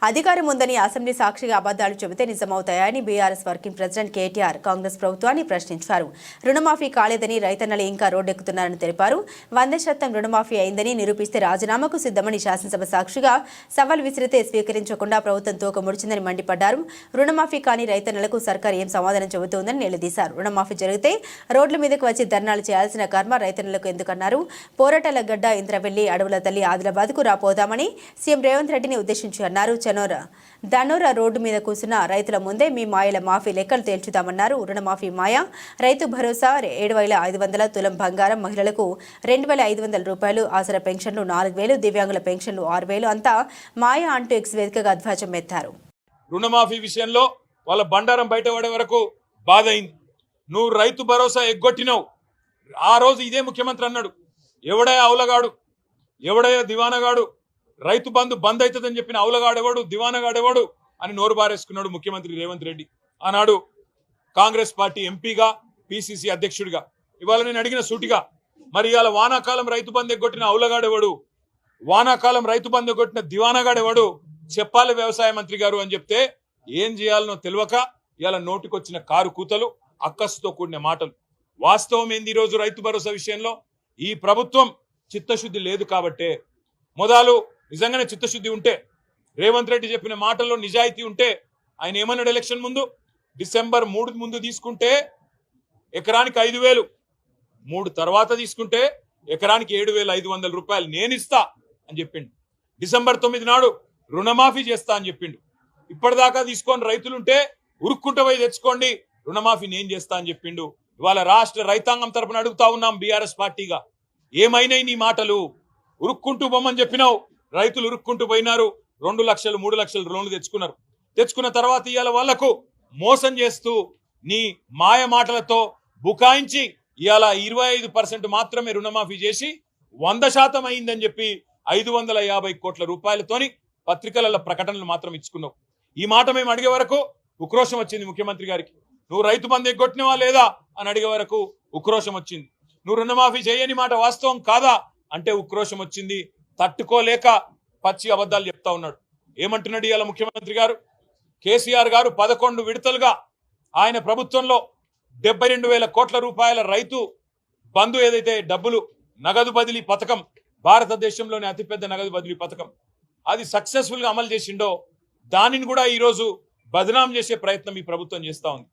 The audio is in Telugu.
అధికారం ఉందని అసెంబ్లీ సాక్షిగా అబద్దాలు చెబితే నిజమవుతాయని బీఆర్ఎస్ వర్కింగ్ ప్రెసిడెంట్ కేటీఆర్ కాంగ్రెస్ ప్రభుత్వాన్ని ప్రశ్నించారు. రుణమాఫీ కాలేదని రైతన్నలు ఇంకా రోడ్డెక్కుతున్నారని తెలిపారు. 100% రుణమాఫీ అయిందని నిరూపిస్తే రాజీనామాకు సిద్ధమని శాసనసభ సాక్షిగా సవాల్ విసిరితే స్వీకరించకుండా ప్రభుత్వం తోక ముడిచిందని మండిపడ్డారు. రుణమాఫీ కాని రైతన్నలకు సర్కార్ ఏం సమాధానం చెబుతోందని నిలదీశారు. రుణమాఫీ జరిగితే రోడ్ల మీదకు వచ్చి ధర్నాలు చేయాల్సిన కర్మ రైతన్నలకు ఎందుకన్నారు. పోరాటాల గడ్డ ఇంద్రవెల్లి అడవుల తల్లి ఆదిలాబాద్కు రాపోదామని సీఎం రేవంత్ రెడ్డిని ఉద్దేశించి అన్నారు. ధనోరా రోడ్డు మీద కూర్చున్న రైతుల ముందే మీ మాయల మాఫీ లెక్కలు తేల్చుతామన్నారు. రుణమాఫీ మాయ, రైతు భరోసా 7,500, తులం బంగారం, మహిళలకు 2,500 రూపాయలు, ఆసరా పెన్షన్లు 4,000, దివ్యాంగుల పెన్షన్లు 6,000 అంతా మాయ అంటూ ఎక్స్ వేదికగా ధ్వజం ఎత్తారు. రుణమాఫీ విషయంలో వాళ్ళ బండారం బయటపడే వరకు బాధ అయింది. నువ్వు రైతు భరోసా ఎగ్గొట్టినావు. ఆ రోజు ఇదే ముఖ్యమంత్రి అన్నాడు, ఎవడయ్యా అవులగాడు, ఎవడయ్యా దివానగాడు, రైతు బంధు బంద్ అవుతుందని చెప్పిన అవులగాడెవడు, దివానగాడెవడు అని నోరు బారేసుకున్నాడు ముఖ్యమంత్రి రేవంత్ రెడ్డి. ఆనాడు కాంగ్రెస్ పార్టీ ఎంపీగా, పిసిసి అధ్యక్షుడిగా. ఇవాళ నేను అడిగిన సూటిగా, మరి ఇవాళ వానాకాలం రైతు బంధు ఎగ్గొట్టిన అవులగాడెవడు, వానాకాలం రైతు బంధు ఎగ్గొట్టిన దివానగాడెవడు చెప్పాలి వ్యవసాయ మంత్రి గారు అని చెప్తే ఏం చేయాలనో తెలియక ఇవాళ నోటికొచ్చిన కారు కూతలు, అక్కసుతో కూడిన మాటలు. వాస్తవం ఏంది? ఈరోజు రైతు భరోసా విషయంలో ఈ ప్రభుత్వం చిత్తశుద్ధి లేదు కాబట్టే, మొదలు నిజంగానే చిత్తశుద్ధి ఉంటే, రేవంత్ రెడ్డి చెప్పిన మాటల్లో నిజాయితీ ఉంటే, ఆయన ఏమన్నాడు ఎలక్షన్ ముందు, డిసెంబర్ 3 ముందు తీసుకుంటే ఎకరానికి 5,000, 3 తర్వాత తీసుకుంటే ఎకరానికి 7,500 రూపాయలు నేను ఇస్తా అని చెప్పిండు. డిసెంబర్ 9 నాడు రుణమాఫీ చేస్తా అని చెప్పిండు. ఇప్పటిదాకా తీసుకొని రైతులుంటే ఉరుక్కుంట పోయి తెచ్చుకోండి, రుణమాఫీ నేను చేస్తా అని చెప్పిండు. ఇవాళ రాష్ట్ర రైతాంగం తరపున అడుగుతా ఉన్నాం బీఆర్ఎస్ పార్టీగా, ఏమైనాయి నీ మాటలు? ఉరుక్కుంటూ బొమ్మని చెప్పినావు, రైతులు ఉరుక్కుంటూ పోయినారు, 2 లక్షలు 3 లక్షలు లోన్లు తెచ్చుకున్నారు. తెచ్చుకున్న తర్వాత ఇవాళ వాళ్లకు మోసం చేస్తూ నీ మాయ మాటలతో బుకాయించి ఇవాళ 25% మాత్రమే రుణమాఫీ చేసి 100% అయిందని చెప్పి 550 కోట్ల రూపాయలతోని పత్రికలలో ప్రకటనలు మాత్రం ఇచ్చుకున్నావు. ఈ మాట మేము అడిగే వరకు ఉక్రోషం వచ్చింది ముఖ్యమంత్రి గారికి. నువ్వు రైతు బంధు ఎగ్గొట్టినవా లేదా అని అడిగే వరకు ఉక్రోషం వచ్చింది. నువ్వు రుణమాఫీ చేయని మాట వాస్తవం కాదా అంటే ఉక్రోషం వచ్చింది. తట్టుకోలేక పచ్చి అబద్ధాలు చెప్తా ఉన్నాడు. ఏమంటున్నాడు ఇవాళ ముఖ్యమంత్రి గారు? కేసీఆర్ గారు 11 విడతలుగా ఆయన ప్రభుత్వంలో 72,000 కోట్ల రూపాయల రైతు బంధు ఏదైతే డబ్బులు నగదు బదిలీ పథకం, భారతదేశంలోనే అతిపెద్ద నగదు బదిలీ పథకం, అది సక్సెస్ఫుల్ గా అమలు చేసిండో దానిని కూడా ఈరోజు బదనాం చేసే ప్రయత్నం ఈ ప్రభుత్వం చేస్తా ఉంది.